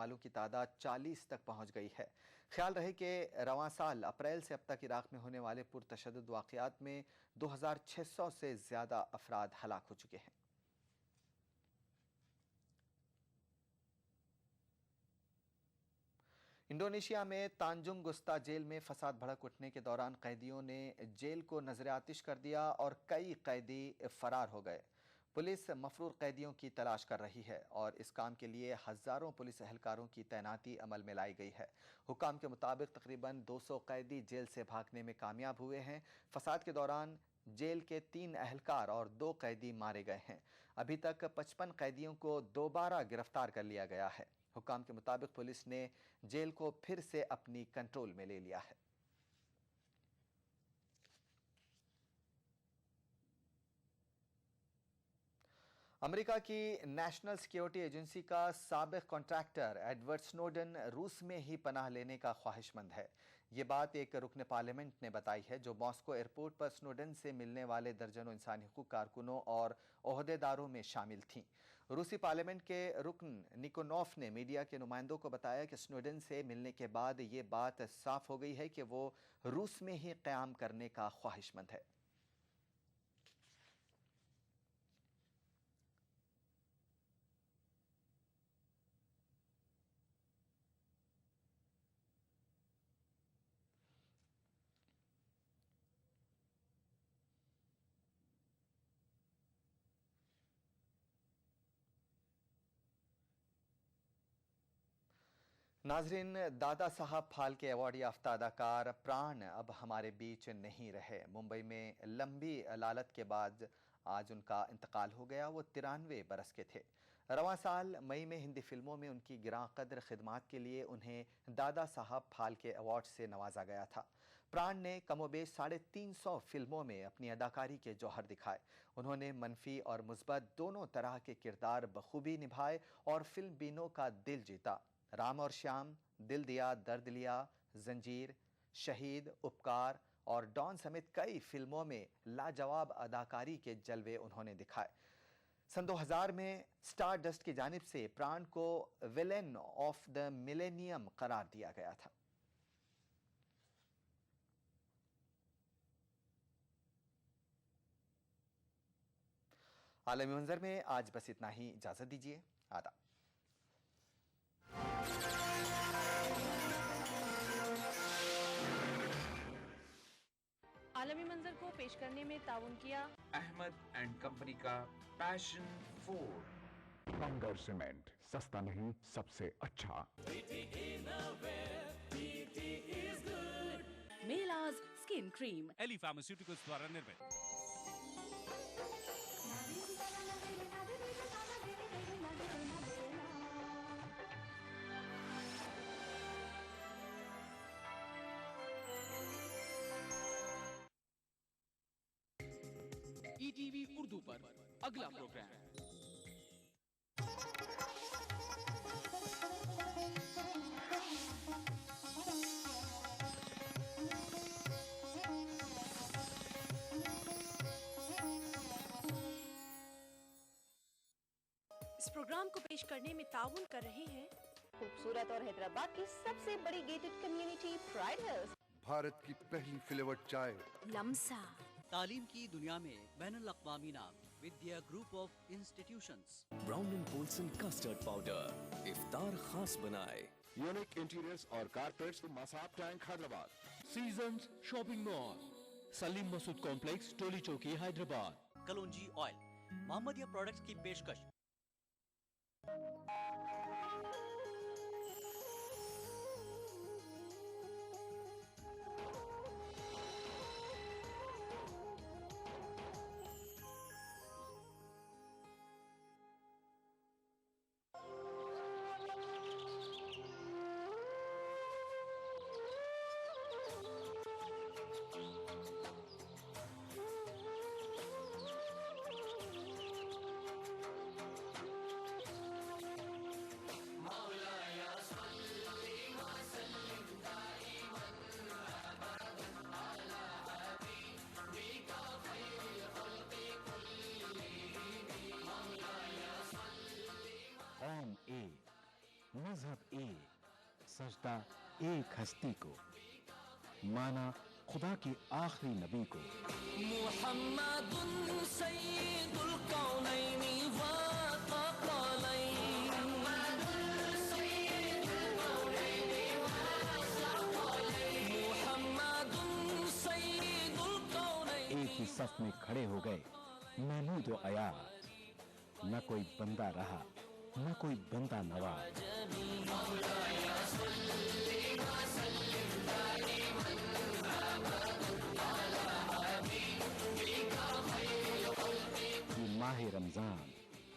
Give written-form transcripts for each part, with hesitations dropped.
वालों की तादाद 40 तक पहुंच गई है। ख्याल रहे कि रवां साल अप्रैल से अब तक इराक में होने वाले पुरतशद्दुद वाक़यात में 2600 से ज़्यादा अफराद हलाक हो चुके हैं। इंडोनेशिया में तांजुंग गुस्ता जेल में फसाद भड़क उठने के दौरान कैदियों ने जेल को नजर आतिश कर दिया और कई कैदी फरार हो गए। पुलिस मफरूर कैदियों की तलाश कर रही है और इस काम के लिए हजारों पुलिस एहलकारों की तैनाती अमल में लाई गई है। हुकाम के मुताबिक तकरीबन 200 कैदी जेल से भागने में कामयाब हुए हैं। फसाद के दौरान जेल के 3 एहलकार और 2 कैदी मारे गए हैं। अभी तक 55 कैदियों को दोबारा गिरफ्तार कर लिया गया है। हुकाम के मुताबिक पुलिस ने जेल को फिर से अपनी कंट्रोल में ले लिया है। अमेरिका की नेशनल सिक्योरिटी एजेंसी का साबिक कॉन्ट्रैक्टर एडवर्ड स्नोडन रूस में ही पनाह लेने का ख्वाहिशमंद है। ये बात एक रुकन पार्लियामेंट ने बताई है, जो मॉस्को एयरपोर्ट पर स्नोडन से मिलने वाले दर्जनों इंसानी हकूक कारकुनों और ओहदेदारों में शामिल थीं। रूसी पार्लियामेंट के रुकन निकोनोफ ने मीडिया के नुमाइंदों को बताया कि स्नोडन से मिलने के बाद ये बात साफ हो गई है कि वो रूस में ही क़याम करने का ख्वाहिशमंद है। नाजरीन, दादा साहब फाल्के अवार्ड याफ्ता अदाकार प्राण अब हमारे बीच नहीं रहे। मुंबई में लंबी अलालत के बाद आज उनका इंतकाल हो गया। वो 93 बरस के थे। रवां साल मई में हिंदी फिल्मों में उनकी गिरां कद्र खिदमात के लिए उन्हें दादा साहब फाल्के अवार्ड से नवाजा गया था। प्राण ने कमोबेश 350 फिल्मों में अपनी अदाकारी के जौहर दिखाए। उन्होंने मनफी और मुस्बत दोनों तरह के किरदार बखूबी निभाए और फिल्म बीनों का दिल जीता। राम और श्याम, दिल दिया दर्द लिया, जंजीर, शहीद, उपकार और डॉन समेत कई फिल्मों में लाजवाब अदाकारी के जलवे उन्होंने दिखाए। सन 2000 में स्टार डस्ट की जानिब से प्राण को विलेन ऑफ द मिलेनियम करार दिया गया था। आलमी मंजर में आज बस इतना ही। इजाजत दीजिए। आदाब। आलमी मंजर को पेश करने में ताउन किया अहमद एंड कंपनी का पैशन फूड। बंगर सीमेंट, सस्ता नहीं सबसे अच्छा। मेलाज स्किन क्रीम, एली फार्मास्यूटिकल्स द्वारा निर्मित। ईटीवी उर्दू पर अगला प्रोग्राम। इस प्रोग्राम को पेश करने में ताउन कर रहे हैं खूबसूरत और हैदराबाद की सबसे बड़ी gated community Pride hills, Bharat की पहली फ्लेवर्ड चाय लम्सा, तालीम की दुनिया में बैनुल अक़वामी नाम Vidya group of institutions, Brown and Polson custard powder इफ्तार खास बनाए, यूनिक इंटीरियर्स और carpets, Masab Tank Hyderabad, Seasons shopping mall, Salim Masood complex, Toli Chowki Hyderabad, कलौंजी ऑयल, मोहम्मदिया प्रोडक्ट्स की पेशकश। एक, सजदा एक हस्ती को, माना खुदा के आखिरी नबी को। मुहम्मदुन सय्यिदुल कौनैनि व थक़लैन, मुहम्मदुन सय्यिदुल कौनैन। एक ही सफ में खड़े हो गए महमूद व अयाज, न कोई बंदा रहा न कोई बंदा नवाज। ये माह रमजान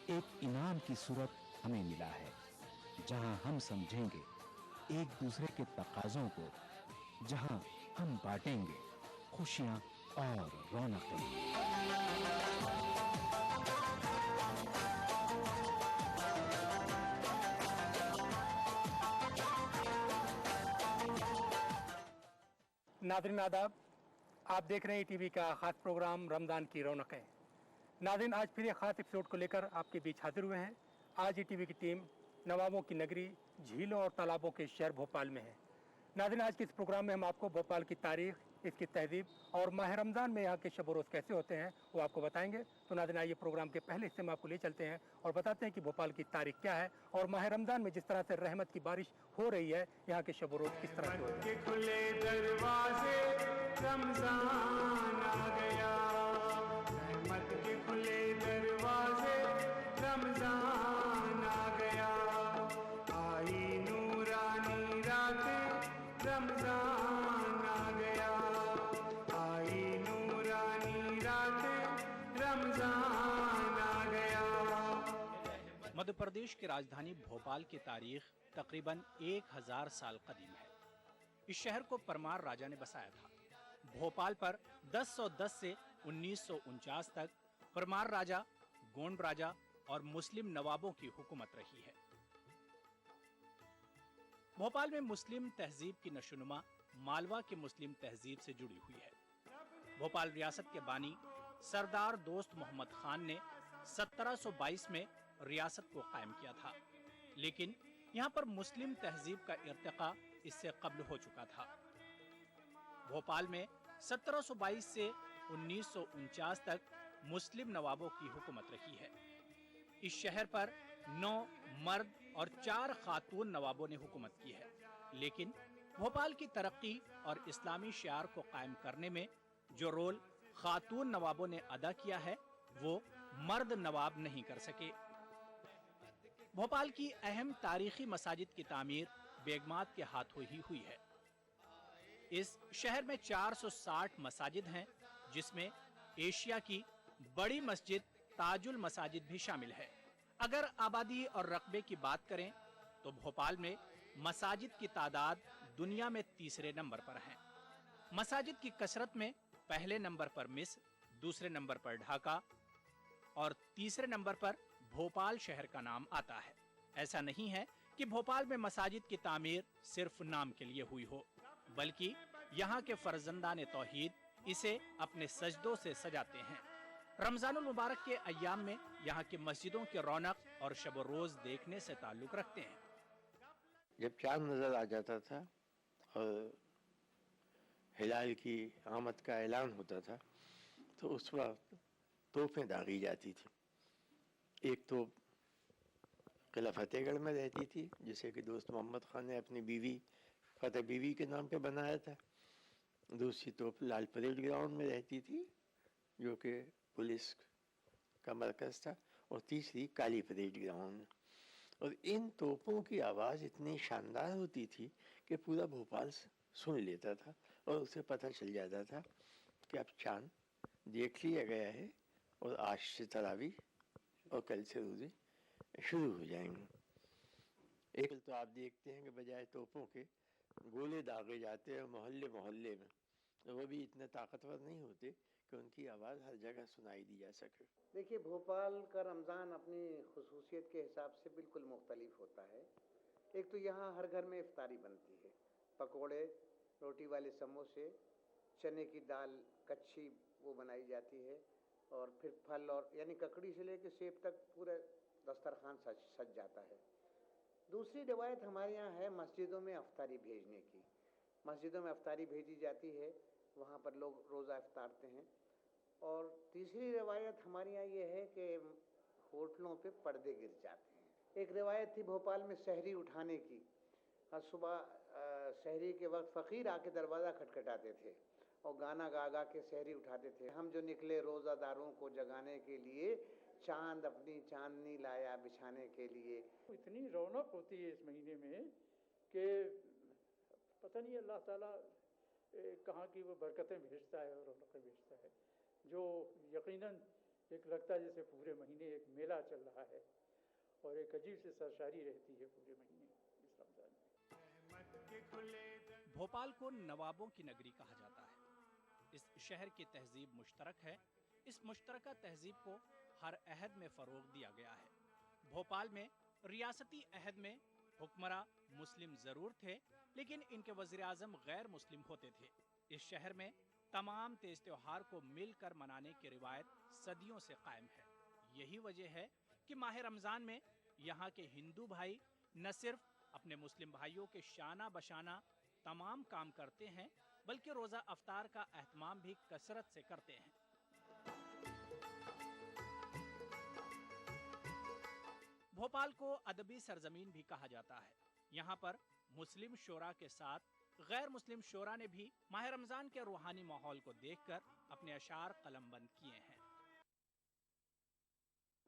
एक इनाम की सूरत हमें मिला है, जहां हम समझेंगे एक दूसरे के तकाजों को, जहां हम बांटेंगे खुशियां और रौनकें। नाज़रीन आदाब, आप देख रहे हैं टीवी का खास प्रोग्राम रमज़ान की रौनकें। नाज़रीन, आज फिर एक खास एपिसोड को लेकर आपके बीच हाजिर हुए हैं। आज ये टीवी की टीम नवाबों की नगरी, झीलों और तालाबों के शहर भोपाल में है। नाज़रीन, आज के इस प्रोग्राम में हम आपको भोपाल की तारीख, इसकी तहजीब और माह रमज़ान में यहाँ के शब रोज़ कैसे होते हैं वो आपको बताएंगे। तो नाज़रीन, आइए प्रोग्राम के पहले हिस्से में आपको ले चलते हैं और बताते हैं कि भोपाल की तारीख क्या है और माह रमज़ान में जिस तरह से रहमत की बारिश हो रही है, यहाँ के शब रोज़ किस तरह से होते हैं। खुले दरवाजे रमज़ान आ गया, रहमत के खुले दरवाजे रमज़ान आ गया, आई नूरानी रातें रमज़ान आ गया, आई नूरानी रातें रमज़ान आ गया। मध्य प्रदेश की राजधानी भोपाल की तारीख तकरीबन 1000 साल कदीम है। इस शहर को परमार राजा ने बसाया था। भोपाल पर 1010 से 1949 तक परमार राजा, गोंड राजा और मुस्लिम नवाबों की हुकूमत रही है। भोपाल में मुस्लिम तहजीब की नशोनुमा मालवा की मुस्लिम तहजीब से जुड़ी हुई है। भोपाल रियासत के बानी सरदार दोस्त मोहम्मद खान ने 1722 में रियासत को कायम किया था, लेकिन यहाँ पर मुस्लिम तहजीब का इर्तिका इससे कब्ल हो चुका था। भोपाल में 1722 से 1949 तक मुस्लिम नवाबों की हुकूमत रही है। इस शहर पर 9 मर्द और 4 खातून नवाबों ने हुकूमत की है, लेकिन भोपाल की तरक्की और इस्लामी शियार को कायम करने में जो रोल खातून नवाबों ने अदा किया है, वो मर्द नवाब नहीं कर सके। भोपाल की अहम तारीखी मसाजिद की तामीर बेगमात के हाथों ही हुई है। इस शहर में 460 मसाजिद हैं, जिसमें एशिया की बड़ी मस्जिद ताजुल मसाजिद भी शामिल है। अगर आबादी और रकबे की बात करें तो भोपाल में मसाजिद की तादाद दुनिया में तीसरे नंबर पर है। मसाजिद की कसरत में पहले नंबर पर मिस्र, दूसरे नंबर पर ढाका और तीसरे नंबर पर भोपाल शहर का नाम आता है। ऐसा नहीं है कि भोपाल में मसाजिद की तामीर सिर्फ नाम के लिए हुई हो, बल्कि यहाँ के फर्जंदान तौहीद इसे अपने सजदों से सजाते हैं। रमजानुल मुबारक के अय्याम में यहाँ की मस्जिदों की रौनक और शब रोज देखने से ताल्लुक रखते हैं। जब चांद नजर आ जाता था और हिलाल की आमद का ऐलान होता था, तो उस वक्त तोपें दागी जाती थी। एक तोप किला फतेहगढ़ में रहती थी, जिसे कि दोस्त मोहम्मद खान ने अपनी बीवी फतेह बीवी के नाम पे बनाया था। दूसरी तोप लाल परेड ग्राउंड में रहती थी, जो कि पुलिस का मरकज़ था, और तीसरी काली परेड ग्राउंड में। और इन तोपों की आवाज़ इतनी शानदार होती थी कि पूरा भोपाल सुन लेता था और उसे पता चल जाता था कि अब चांद देख लिया गया है और आज से तरावी और कल से रोज़े शुरू हो जाएंगे। एक तो आप देखते हैं कि बजाय तोपों के गोले दागे जाते हैं मोहल्ले मोहल्ले में, तो वो भी इतने ताकतवर नहीं होते कि उनकी आवाज़ हर जगह सुनाई दी जा सके। देखिए, भोपाल का रमज़ान अपनी खुसूसियत के हिसाब से बिल्कुल मुख्तलिफ होता है। एक तो यहाँ हर घर में इफ्तारी बनती है, पकोड़े, रोटी वाले समोसे, चने की दाल कच्ची वो बनाई जाती है, और फिर फल और यानी ककड़ी से लेकर सेब तक पूरे दस्तरखान सज जाता है। दूसरी रिवायत हमारे यहाँ है मस्जिदों में अफ्तारी भेजने की। मस्जिदों में अफ्तारी भेजी जाती है, वहाँ पर लोग रोज़ा इफ्तारते हैं। और तीसरी रिवायत हमारे यहाँ ये है कि होटलों पे पर्दे गिर जाते हैं। एक रिवायत थी भोपाल में सहरी उठाने की। हर सुबह सहरी के वक्त फ़कीर आके दरवाज़ा खटखटाते थे और गाना गा गा के सहरी उठाते थे। हम जो निकले रोज़ादारों को जगाने के लिए, चांद अपनी चांदनी लाया बिछाने के लिए। इतनी रौनक होती है इस महीने में कि पता नहीं अल्लाह ताला कहाँ की वो बरकतें भेजता है और रौनकें भेजता है, जो यकीनन एक लगता है जैसे पूरे महीने एक मेला चल रहा है और एक अजीब सी सरसारी रहती है पूरे महीने इस रमज़ान में। भोपाल को नवाबों की नगरी कहा जाता है। इस शहर की तहजीब मुश्तरक है। इस मुश्तरका तहजीब को हर अहद में फ़रोग दिया गया है। भोपाल में रियासती अहद में हुक्मरां मुस्लिम ज़रूर थे, लेकिन इनके वज़ीर आज़म गैर मुस्लिम होते थे। इस शहर में तमाम तेज त्योहार को मिलकर मनाने की रिवायत सदियों से कायम है। यही वजह है कि माह रमज़ान में यहाँ के हिंदू भाई न सिर्फ अपने मुस्लिम भाइयों के शाना बशाना तमाम काम करते हैं, बल्कि रोज़ा अफ्तार का एहतमाम भी कसरत से करते हैं। भोपाल को अदबी सरजमीन भी कहा जाता है। यहाँ पर मुस्लिम शोरा के साथ गैर मुस्लिम शोरा ने भी माह रमज़ान के रूहानी माहौल को देखकर अपने अशार कलमबंद किए हैं।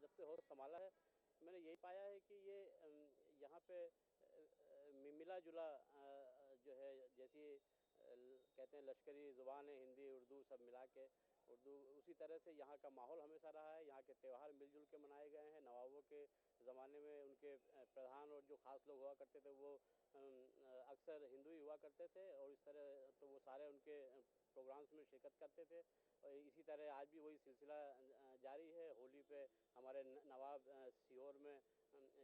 जब से होश संभाला है, मैंने यही पाया है कि ये यहाँ पे मिला जुला जो है, जैसी कहते हैं लश्करी ज़ुबान है, हिंदी उर्दू सब मिला के उर्दू, उसी तरह से यहाँ का माहौल हमेशा रहा है। यहाँ के त्यौहार मिलजुल के मनाए गए हैं। नवाबों के ज़माने में उनके प्रधान और जो ख़ास लोग हुआ करते थे वो अक्सर हिंदू ही हुआ करते थे और इस तरह तो वो सारे उनके प्रोग्राम्स में शिरकत करते थे। और इसी तरह आज भी वही सिलसिला जारी है। होली पे हमारे नवाब सीहोर में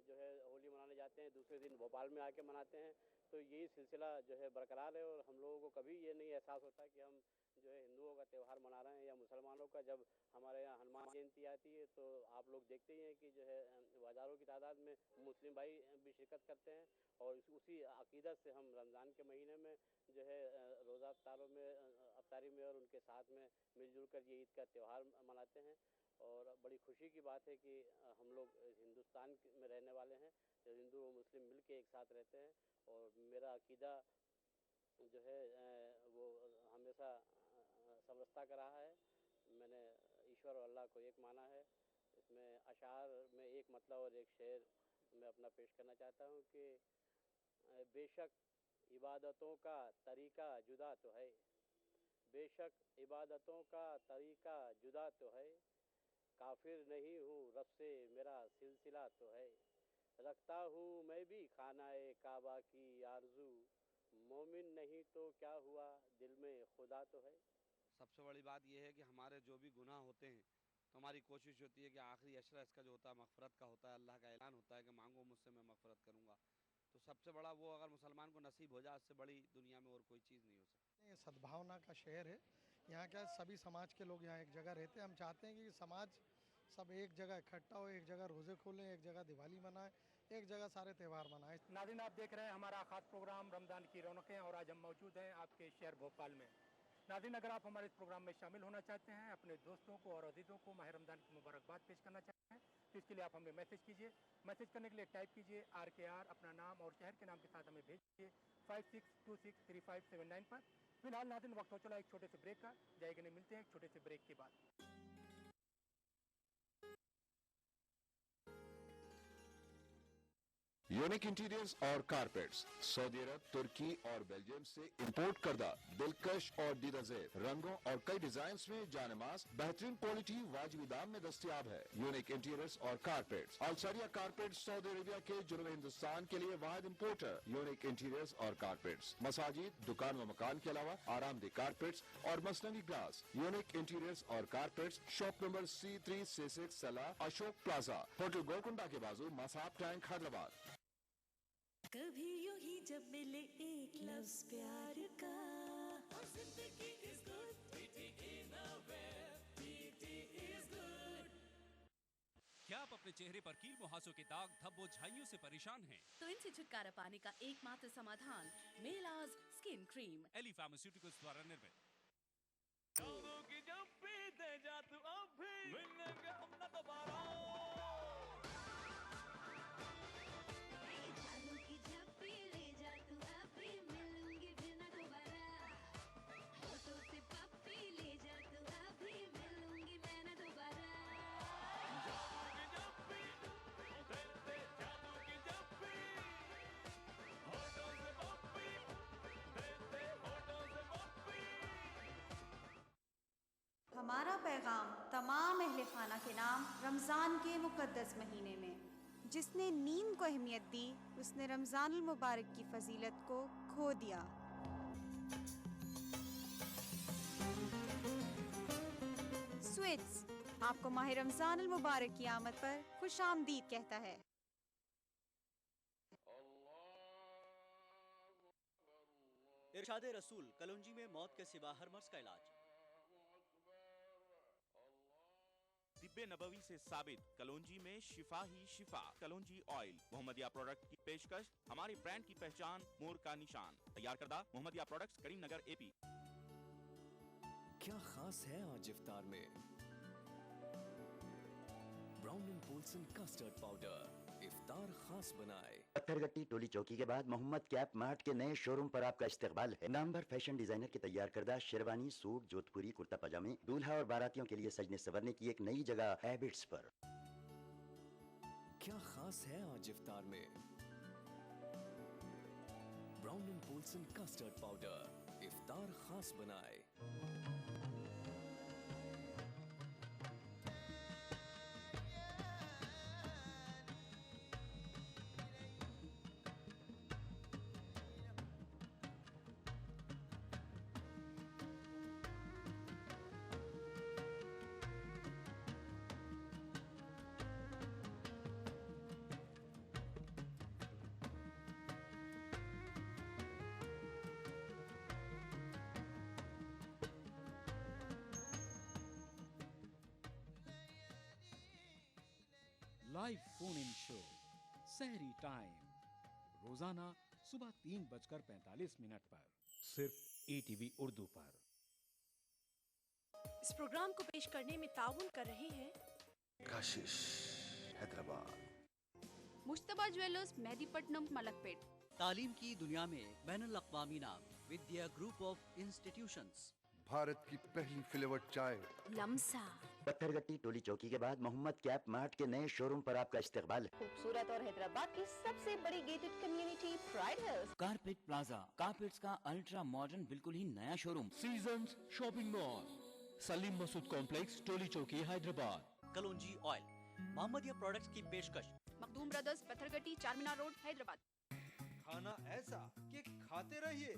जो है होली मनाने जाते हैं, दूसरे दिन भोपाल में आके मनाते हैं। तो यही सिलसिला जो है बरकरार है और हम लोगों को कभी ये नहीं एहसास होता कि हम जो है हिंदुओं का त्यौहार मना रहे हैं या मुसलमानों का। जब हमारे यहाँ हनुमान जयंती आती है तो आप लोग देखते ही हैं कि जो है हज़ारों की तादाद में मुस्लिम भाई भी शिरकत करते हैं और उसी अकीदत से हम रमज़ान के महीने में जो है रोज़ा अफ्तारी में और उनके साथ में मिलजुल कर ये ईद का त्यौहार मनाते हैं। और बड़ी खुशी की बात है कि हम लोग हिंदुस्तान में रहने वाले हैं, जो हिंदू और मुस्लिम मिल के एक साथ रहते हैं। और मेरा अकीदा जो है वो हमेशा समरसता का रहा है। मैंने ईश्वर और अल्लाह को एक माना है। इसमें अशार में एक मतलब और एक शेर मैं अपना पेश करना चाहता हूँ कि बेशक इबादतों का तरीका जुदा तो है, बेशक इबादतों का तरीका जुदा तो है, काफिर नहीं हूँ रब से मेरा सिलसिला तो है, रखता हूँ मैं भी खानाए काबा की आरज़ू, मोमिन नहीं तो क्या हुआ दिल में खुदा तो है। सबसे बड़ी बात यह है कि हमारे जो भी गुनाह होते हैं तो हमारी कोशिश होती है कि आखिरी अशरा इसका जो होता है मग़फ़िरत का होता है। अल्लाह का ऐलान होता है कि मांगो मुझसे मैं मग़फ़िरत करूँगा। तो सबसे बड़ा वो अगर मुसलमान को नसीब हो जाए, उससे बड़ी दुनिया में और कोई चीज़ नहीं हो सकती। ये सद्भावना का शहर है। यहाँ क्या सभी समाज के लोग यहाँ एक जगह रहते हैं। हम चाहते हैं कि समाज सब एक जगह इकट्ठा हो, एक जगह रोज़े खोलें, एक जगह दिवाली मनाएं, एक जगह सारे त्यौहार मनाएं। नाज़रीन, आप देख रहे हैं हमारा ख़ास प्रोग्राम रमज़ान की रौनकें और आज हम मौजूद हैं आपके शहर भोपाल में। नाज़रीन, अगर आप हमारे इस प्रोग्राम में शामिल होना चाहते हैं, अपने दोस्तों को और अजीज़ों को माह रमज़ान की मुबारकबाद पेश करना चाहते हैं, तो इसके लिए आप हमें मैसेज कीजिए। मैसेज करने के लिए टाइप कीजिए RKR, अपना नाम और शहर के नाम के साथ हमें भेजिए 56263579 पर। फिलहाल नाज़रीन, वक्त हो चला एक छोटे से ब्रेक का। जाएगा नहीं, मिलते हैं एक छोटे से ब्रेक के बाद। यूनिक इंटीरियर्स और कारपेट्स सऊदी अरब, तुर्की और बेल्जियम से इंपोर्ट करदा दिलकश और दीदाजेब रंगों और कई डिजाइन्स में जानेमाज बेहतरीन क्वालिटी वाजिबी दाम में दस्तयाब है। यूनिक इंटीरियर्स और कारपेट्स अलसरिया कारपेट्स सऊदी अरेबिया के जुनूबी हिंदुस्तान के लिए वाहिद इंपोर्टर। यूनिक इंटीरियर्स और कारपेट्स मसाजिद, दुकान व मकान के अलावा आरामदेह कारपेट्स और मसनवी ग्लास। यूनिक इंटीरियर्स और कारपेट्स शॉप नंबर C366 सलाह अशोक प्लाजा, होटल गोलकुंडा के बाजू मसाब टैंक हैदराबाद। कभी यूं ही जब मिले एक लफ्ज़ प्यार का, और जिंदगी is good, pity in a way, pity is good। क्या आप अपने चेहरे पर कील मुहासों के दाग, धब्बों, झाइयों से परेशान हैं? तो इनसे छुटकारा पाने का एकमात्र समाधान मेलाज स्किन क्रीम, एली फार्मास्यूटिकल्स द्वारा निर्मित। हमारा पैगाम तमाम अहले खाना के नाम रमज़ान के मुक़द्दस महीने में। जिसने नींद को अहमियत दी उसने रमज़ानुल मुबारक की फजीलत को खो दिया। स्वीट्स आपको माह रमज़ानुल मुबारक की आमद पर खुश आमदीद कहता है। इरशाद रसूल, कलौंजी में मौत के सिवा हर मर्ज का इलाज। तिब्बे नबवी से साबित, कलौंजी में शिफा ही शिफा। कलौंजी ऑयल, मोहम्मदिया प्रोडक्ट की पेशकश, हमारे ब्रांड की पहचान, मोर का निशान। तैयार करदा मोहम्मदिया प्रोडक्ट्स, करीमनगर, एपी। क्या खास है आज इफ्तार में? Brown and Polson custard powder इफ्तार खास बनाए। पत्थरगट्टी टोली चौकी के बाद मोहम्मद कैप मार्ट के नए शोरूम पर आपका इस्तकबाल है। नामवर फैशन डिजाइनर के तैयार करदा शेरवानी, सूट, जोधपुरी, कुर्ता पजामे, दूल्हा और बारातियों के लिए सजने संवरने की एक नई जगह हैबिट्स पर। क्या खास है आज इफ्तार में? Brown and Polson custard powder इफ्तार खास बनाए। लाइव फोन इन शो सहरी टाइम, रोजाना सुबह 3:45 पर सिर्फ ETV उर्दू पर। इस प्रोग्राम को पेश करने में ताउन कर रहे हैं काशिश हैदराबाद, मुश्तबा ज्वेलर्स, मेहदीपट्टनम, मलकपेट। तालीम की दुनिया में बैनुल अक़वामी नाम, Vidya group of institutions. Bharat की पहली फ्लेवर्ड चाय लम्सा। पत्थरगट्टी टोली चौकी के बाद मोहम्मद कैप मार्ट के नए शोरूम पर आपका इस्तकबाल है। खूबसूरत और हैदराबाद की सबसे बड़ी gated community Pride Hills. Carpet plaza, carpets का अल्ट्रा मॉडर्न बिल्कुल ही नया showroom. Seasons shopping mall, Salim Masood complex, Toli Chowki, Hyderabad. कलौंजी ऑयल, मोहम्मदिया प्रोडक्ट्स की पेशकश। Makhdoom brothers, Patthargatti, Charminar road, Hyderabad. खाना ऐसा कि खाते रहिए,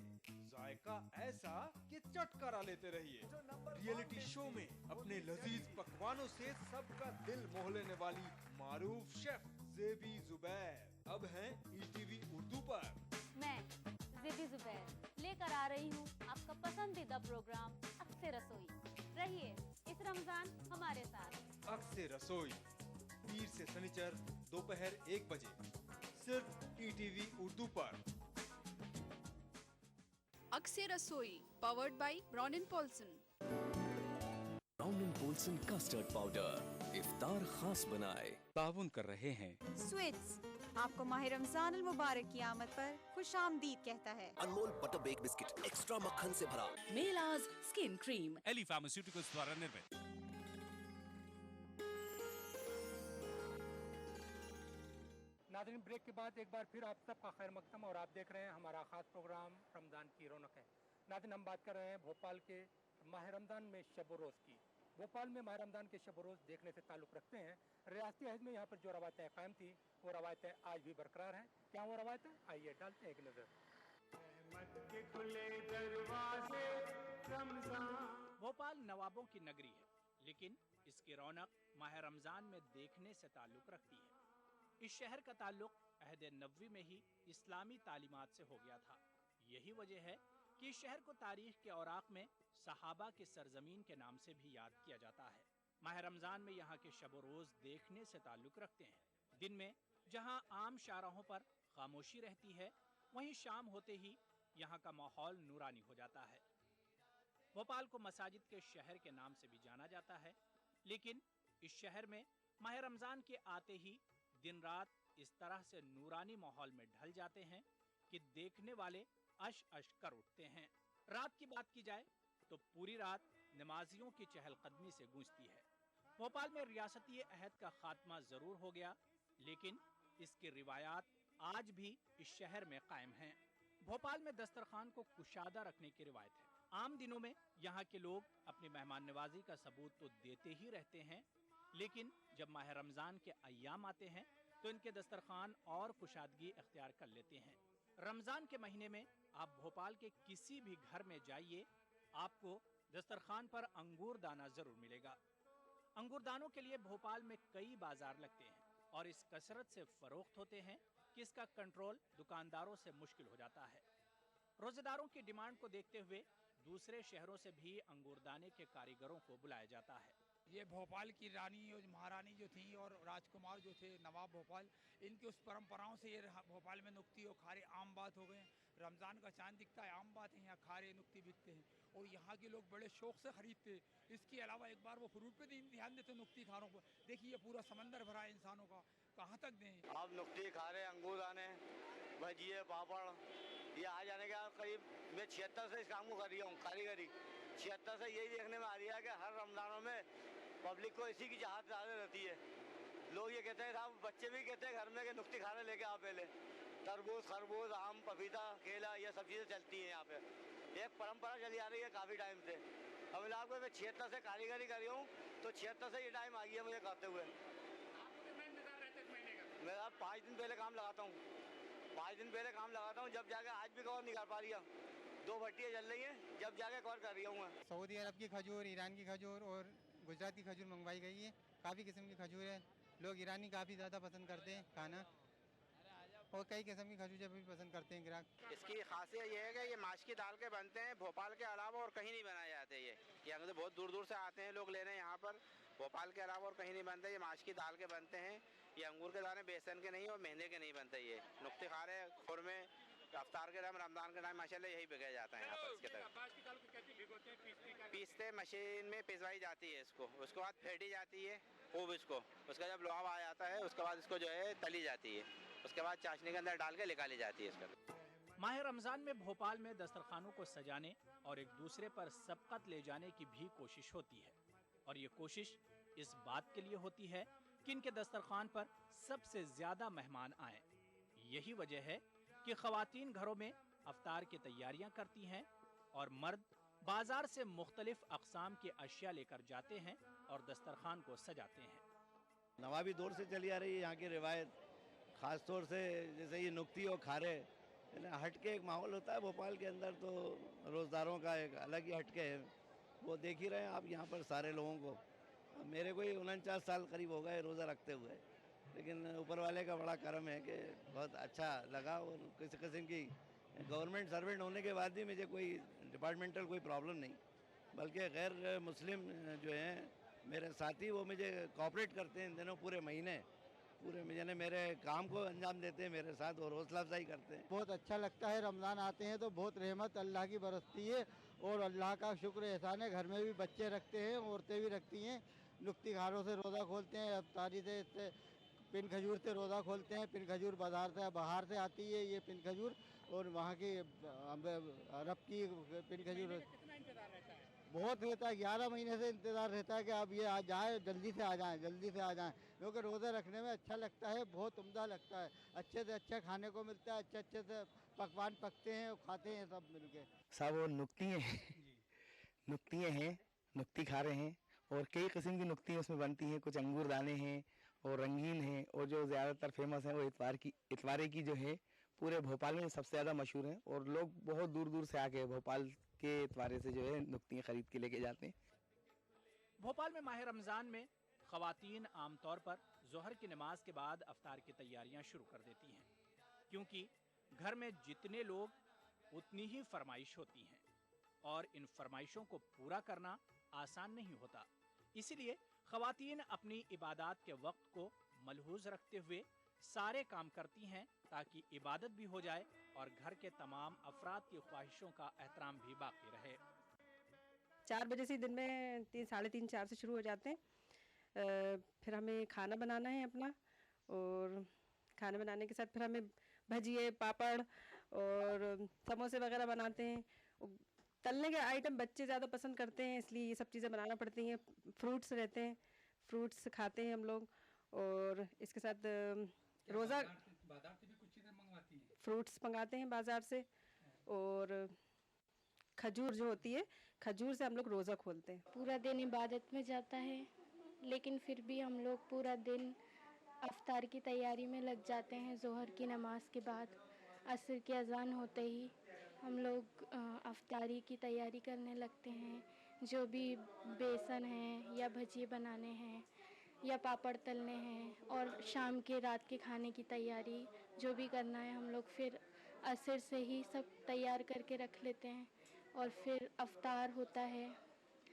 जायका ऐसा कि चटकारा लेते रहिए। रियलिटी शो में अपने लजीज पकवानों से सबका दिल मोह लेने वाली मारूफ शेफ ज़ेबी ज़ुबैर अब हैं ETV उर्दू पर। मैं ज़ेबी ज़ुबैर लेकर आ रही हूँ आपका पसंदीदा प्रोग्राम अक्से रसोई। रहिए इस रमजान हमारे साथ। अक्से रसोई, पीर से शनिचर दोपहर 1 बजे सिर्फ ETV उर्दू पर। अक्से रसोई powered by Brown and Polson. Brown and Polson custard powder इफ्तार खास बनाए। ताउन कर रहे हैं स्वीट्स आपको माह रमज़ानुल मुबारक की आमद पर खुश आमदीद कहता है। Anmol butter bake biscuit extra मक्खन से भरा। मेलाज स्किन क्रीम, एली फार्मास्यूटिकल्स द्वारा निर्मित। नाज़रीन, ब्रेक के बाद एक बार फिर आप सबका खैर मकदम और आप देख रहे हैं हमारा खास प्रोग्राम रमज़ान की रौनक है। नाज़रीन, हम बात कर रहे हैं भोपाल के माह रमज़ान में शब व रोज़ की। भोपाल में माह रमज़ान के शब व रोज़ देखने से ताल्लुक़ रखते हैं। रियासती हज में यहाँ पर जो रवायतें कायम थी वो रवायतें आज भी बरकरार हैं। क्या वो रवायतें, आइए डालते हैं एक नज़र। भोपाल नवाबों की नगरी है, लेकिन इसकी रौनक माह रमज़ान में देखने से ताल्लुक़ रखती है। इस शहर का ताल्लुक अहद नबवी में ही इस्लामी तालीमात से हो गया था। यही वजह है कि इस शहर को तारीख के औराक में सहाबा के सरजमीन के नाम से भी याद किया जाता है। माह रमजान में यहाँ के शब रोज देखने से ताल्लुक रखते हैं। दिन में जहाँ आम शाहराहों पर खामोशी रहती है, वहीं शाम होते ही यहाँ का माहौल नूरानी हो जाता है। भोपाल को मसाजिद के शहर के नाम से भी जाना जाता है, लेकिन इस शहर में माह रमजान के आते ही दिन रात इस तरह से नूरानी माहौल में ढल जाते हैं कि देखने वाले अश अश कर उठते हैं। रात की बात की जाए तो पूरी रात नमाजियों की चहलकदमी से गूंजती है। भोपाल में रियासती अहद का खात्मा जरूर हो गया, लेकिन इसकी रिवायात आज भी इस शहर में कायम हैं। भोपाल में दस्तरखान को कुशादा रखने की रिवायत है। आम दिनों में यहाँ के लोग अपनी मेहमान नवाजी का सबूत तो देते ही रहते हैं, लेकिन जब माह रमजान के अय्याम आते हैं तो इनके दस्तरखान और कुशादगी अख्तियार कर लेते हैं। रमजान के महीने में आप भोपाल के किसी भी घर में जाइए, आपको दस्तरखान पर अंगूर दाना जरूर मिलेगा। अंगूर दानों के लिए भोपाल में कई बाजार लगते हैं और इस कसरत से फरोख्त होते हैं कि इसका कंट्रोल दुकानदारों से मुश्किल हो जाता है। रोजेदारों की डिमांड को देखते हुए दूसरे शहरों से भी अंगूरदाने के कारीगरों को बुलाया जाता है। ये भोपाल की रानी और महारानी जो थी और राजकुमार जो थे नवाब भोपाल, इनकी उस परंपराओं से ये भोपाल में नुक्ती और खारे आम बात हो गए। रमज़ान का चांद दिखता है, आम बात है, यहाँ खारे नुक्ती बिकते हैं और यहाँ के लोग बड़े शौक से खरीदते। इसके अलावा एक बार वो फ्रूट पे ध्यान देते नुक्ती खारों पर। देखिए ये पूरा समंदर भरा है इंसानों का, कहाँ तक दें। आप नुक्ती खारे, अंगूर दाने, भजिए, पापड़, ये आ जाने के करीब मैं 76 से इस काम को कर रही हूँ, कारीगरी 76 से यही देखने में आ रही है कि हर रमज़ानों में पब्लिक को इसी की चाहत ज़्यादा रहती है। लोग ये कहते हैं साहब, बच्चे भी कहते हैं घर में कि नुक्ती खाने लेके आओ पहले। तरबूज, खरबूज, आम, पपीता, केला, ये सब चीज़ें चलती हैं यहाँ पे। एक परंपरा चली आ रही है काफ़ी टाइम से। अब आपको मैं 76 से कारीगरी कर रही हूँ, तो 76 से ये टाइम आ गया मुझे करते हुए। मैं अब 5 दिन पहले काम लगाता हूँ, 5 दिन पहले काम लगाता हूँ, जब जाके आज भी कवर नहीं कर पा रही। 2 भट्टियाँ चल रही हैं, जब जाके कवर कर रही हूँ मैं। सऊदी अरब की खजूर, ईरान की खजूर और गुजरात की खजूर मंगवाई गई है। काफ़ी किस्म की खजूर है। लोग ईरानी काफ़ी ज़्यादा पसंद करते हैं खाना, और कई किस्म की खजूर भी पसंद करते हैं ग्राहक। इसकी खासियत ये है कि ये माश की दाल के बनते हैं, भोपाल के अलावा और कहीं नहीं बनाए जाते। ये यहाँ तो बहुत दूर दूर से आते हैं लोग लेने यहाँ पर। भोपाल के अलावा और कहीं नहीं बनते। ये माश की दाल के बनते हैं। ये अंगूर के दाने बेसन के नहीं और मेहंदे के नहीं बनते। ये नुक्ते खारे, खुरमे, अफ्तार के टाइम, रमजान के टाइम माशाल्लाह यही बिकाया जाता है यहाँ पर। इसके तरफ पीसते मशीन में पिसवाई जाती है इसको, उसके बाद फेंटी जाती है खूब इसको। उसका जब लोहा आ जाता है उसके बाद इसको जो है तली जाती है, उसके बाद चाशनी के अंदर डाल के निकाली जाती है इसका। माह रमजान में भोपाल में दस्तरखानों को सजाने और एक दूसरे पर सबकत ले जाने की भी कोशिश होती है, और ये कोशिश इस बात के लिए होती है कि इनके दस्तरखान पर सबसे ज्यादा मेहमान आए। यही वजह है कि खवातीन घरों में अफ्तार की तैयारियां करती हैं और मर्द बाजार से मुख्तलिफ अक़साम की अशिया लेकर जाते हैं और दस्तरखान को सजाते हैं। नवाबी दौर से चली आ रही है यहाँ की रिवायत, ख़ास तौर से जैसे ये नुक्ती और खारे, हट के एक माहौल होता है भोपाल के अंदर, तो रोज़दारों का एक अलग ही हटके है। वो देख ही रहे हैं आप यहाँ पर सारे लोगों को। मेरे को ही 49 साल करीब हो गए रोज़ा रखते हुए, लेकिन ऊपर वाले का बड़ा करम है कि बहुत अच्छा लगा। और किसी किस्म की गवर्नमेंट सर्वेंट होने के बाद भी मुझे कोई डिपार्टमेंटल कोई प्रॉब्लम नहीं, बल्कि गैर मुस्लिम जो हैं मेरे साथी वो मुझे कोऑपरेट करते हैं इन दिनों पूरे महीने, पूरे महीने मेरे काम को अंजाम देते हैं मेरे साथ और हौसला अफजाई करते हैं। बहुत अच्छा लगता है। रमज़ान आते हैं तो बहुत रहमत अल्लाह की बरसती है और अल्लाह का शुक्र एहसान है। घर में भी बच्चे रखते हैं, औरतें भी रखती हैं। नुक्ती खारों से रोज़ा खोलते हैं, अफ्तारी से पिन खजूर से रोज़ा खोलते हैं। पिन खजूर बाहर से आती है ये पिन खजूर, और वहाँ की अरब की पिन खजूर बहुत रहता है। 11 महीने से इंतज़ार रहता है कि अब ये आ जाए, जल्दी से आ जाएं, जल्दी से आ जाएं, क्योंकि रोज़े रखने में अच्छा लगता है, बहुत उम्दा लगता है। अच्छे से अच्छा खाने को मिलता है, अच्छे अच्छे से पकवान पकते हैं और खाते हैं सब मिल के। साहब वो नुक्तियाँ हैं, नुक्ती खा रहे हैं, और कई किस्म की नुक्तियाँ उसमें बनती हैं। कुछ अंगूर दाने हैं और रंगीन हैं, और जो ज़्यादातर फेमस है वो इतवारे की जो है पूरे भोपाल में सबसे ज़्यादा मशहूर है, और लोग बहुत दूर दूर से आके भोपाल के इतवारे से जो है नुक्तियाँ खरीद के लेके जाते हैं। भोपाल में माह रमज़ान में ख़वातीन आमतौर पर ज़ोहर की नमाज के बाद अफ्तार की तैयारियां शुरू कर देती हैं, क्योंकि घर में जितने लोग उतनी ही फरमाइश होती हैं और इन फरमाइशों को पूरा करना आसान नहीं होता। इसीलिए ख्वातीन अपनी इबादत के वक्त को मलहूज रखते हुए सारे काम करती हैं ताकि इबादत भी हो जाए और घर के तमाम अफराद की ख्वाहिशों का एहतराम भी बाकी रहे। 4 बजे से दिन में 3, साढ़े 3, 4 से शुरू हो जाते हैं। फिर हमें खाना बनाना है अपना, और खाना बनाने के साथ फिर हमें भजिए, पापड़ और समोसे वगैरह बनाते हैं। तलने के आइटम बच्चे ज़्यादा पसंद करते हैं, इसलिए ये सब चीज़ें बनाना पड़ती हैं। फ्रूट्स रहते हैं, फ्रूट्स खाते हैं हम लोग, और इसके साथ रोज़ा बाजार से भी कुछ चीज़ें मंगवाती हैं? फ्रूट्स मंगाते हैं बाज़ार से, और खजूर जो होती है, खजूर से हम लोग रोज़ा खोलते हैं। पूरा दिन इबादत में जाता है, लेकिन फिर भी हम लोग पूरा दिन अफ्तार की तैयारी में लग जाते हैं। ज़ोहर की नमाज के बाद असर की अज़ान होते ही हम लोग अफ्तारी की तैयारी करने लगते हैं। जो भी बेसन है या भजिए बनाने हैं या पापड़ तलने हैं, और शाम के रात के खाने की तैयारी जो भी करना है हम लोग फिर असर से ही सब तैयार करके रख लेते हैं। और फिर अफ्तार होता है,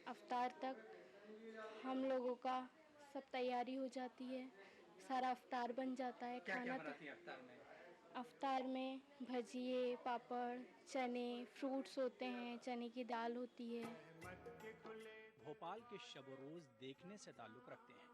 अफ्तार तक हम लोगों का सब तैयारी हो जाती है, सारा अफ्तार बन जाता है। क्या खाना बनाती है अफ्तार में? अफ्तार में भजिए, पापड़, चने, फ्रूट्स होते हैं, चने की दाल होती है। भोपाल के शब रोज देखने से ताल्लुक़ रखते हैं।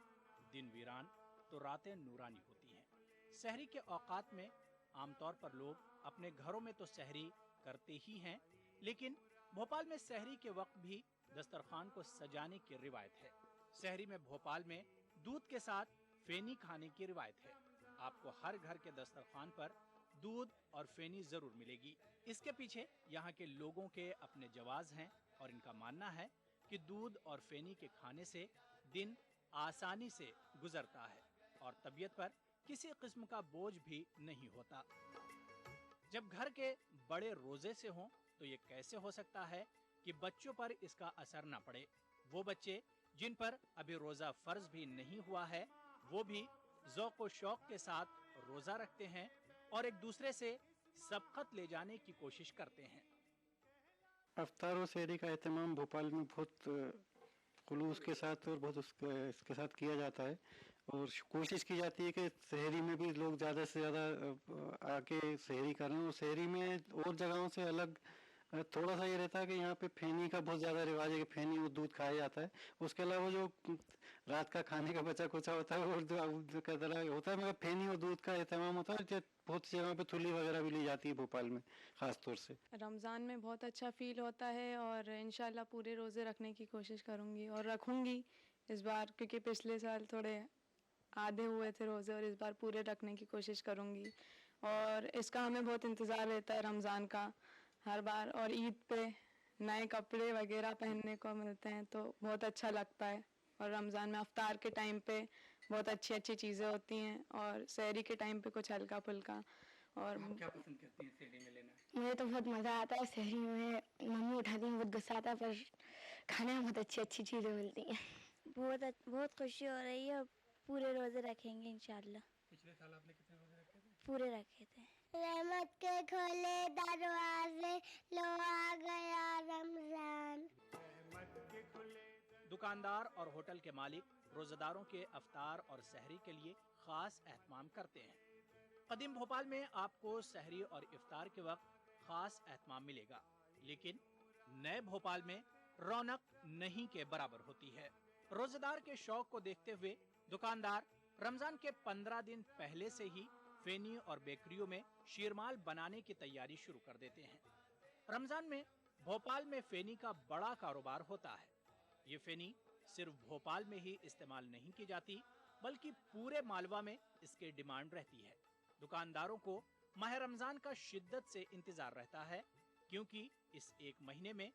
दिन वीरान तो रातें नूरानी होती हैं। सहरी के औकात में आमतौर पर लोग अपने घरों में तो सहरी करते ही हैं, लेकिन भोपाल में सहरी के वक्त भी दस्तरखान को सजाने की रिवायत है। सहरी में भोपाल में दूध के साथ फेनी खाने की रिवायत है। आपको हर घर के दस्तरखान पर दूध और फेनी जरूर मिलेगी। इसके पीछे यहाँ के लोगों के अपने जवाज हैं, और इनका मानना है कि दूध और फेनी के खाने से दिन आसानी से गुजरता है और तबीयत पर किसी किस्म का बोझ भी नहीं होता। जब घर के बड़े रोजे से हों तो ये कैसे हो सकता है कि बच्चों पर इसका असर न पड़े। वो बच्चे जिन पर अभी रोजा फर्ज भी नहीं हुआ है, वो भी ज़ौक़ व शौक़ के साथ रोजा रखते हैं और एक दूसरे से सबकत ले जाने की कोशिश करते हैं। अफ्तार और सहरी का एहतमाम भोपाल में बहुत खुलूस के साथ और बहुत इसके साथ किया जाता है, और कोशिश की जाती है कि शहरी में भी लोग ज़्यादा से ज़्यादा आके सहरी करें। और शहरी में और जगहों से अलग थोड़ा सा ये रहता है कि यहाँ पे फेनी का बहुत ज़्यादा रिवाज है कि फेनी और दूध खाया जाता है। उसके अलावा जो रात का खाने का बचा कुचा होता है और जो का तरह होता है, मगर फेनी और दूध का एहतमाम होता है। बहुत सी जगहों पे थुली वगैरह भी ली जाती है भोपाल में ख़ास तौर से। रमज़ान में बहुत अच्छा फ़ील होता है, और इंशाल्लाह पूरे रोज़े रखने की कोशिश करूँगी और रखूँगी इस बार, क्योंकि पिछले साल थोड़े आधे हुए थे रोज़े, और इस बार पूरे रखने की कोशिश करूँगी। और इसका हमें बहुत इंतज़ार रहता है रमज़ान का हर बार, और ईद पे नए कपड़े वगैरह पहनने को मिलते हैं तो बहुत अच्छा लगता है। और रमज़ान में अफ्तार के टाइम पे बहुत अच्छी अच्छी चीज़ें होती हैं, और सहरी के टाइम पे कुछ हल्का फुल्का। और क्या पसंद करती हैं सहरी में लेना? मुझे तो बहुत मज़ा आता है सहरी में। मम्मी उठाती हैं, बहुत गुस्सा आता है, पर खाने में बहुत अच्छी अच्छी चीज़ें मिलती हैं। बहुत खुशी हो रही है, पूरे रोजे रखेंगे इंशाल्लाह। पिछले साल आपने कितने रोजे रखे थे? पूरे रखे थे। रहमत के खोले दरवाजे, लो आ गया रमजान। दुकानदार और होटल के मालिक रोजेदारों के अफ्तार और सहरी के लिए खास एहतमाम करते हैं। कदीम भोपाल में आपको सहरी और इफ्तार के वक्त खास एहतमाम मिलेगा, लेकिन नए भोपाल में रौनक नहीं के बराबर होती है। रोजेदार के शौक को देखते हुए दुकानदार रमजान के 15 दिन पहले से ही फेनी और बेकरियों में शीरमाल बनाने की तैयारी शुरू कर देते हैं। रमजान में भोपाल में फेनी का बड़ा कारोबार होता है। ये फेनी सिर्फ भोपाल में ही इस्तेमाल नहीं की जाती, बल्कि पूरे मालवा में इसकी डिमांड रहती है। दुकानदारों को माह रमजान का शिद्दत से इंतजार रहता है, क्योंकि इस एक महीने में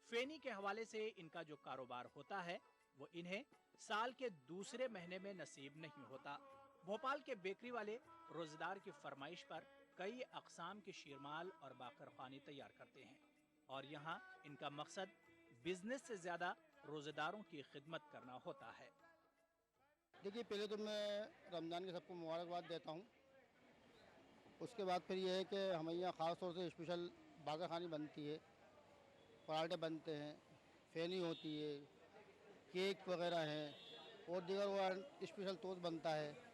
फेनी के हवाले से इनका जो कारोबार होता है वो इन्हें साल के दूसरे महीने में नसीब नहीं होता। भोपाल के बेकरी वाले रोजेदार की फरमाइश पर कई अकसाम के शीरमाल और बाकरखानी तैयार करते हैं, और यहाँ इनका मकसद बिजनेस से ज्यादा रोजेदारों की खिदमत करना होता है। देखिए, पहले तो मैं रमज़ान के सबको मुबारकबाद देता हूँ। उसके बाद फिर ये है कि हमारे यहाँ ख़ास तौर से स्पेशल बाकरखानी बनती है, पराठे बनते हैं, फेनी होती है, केक वगैरह हैं, और दीगर वो स्पेशल तोत बनता है।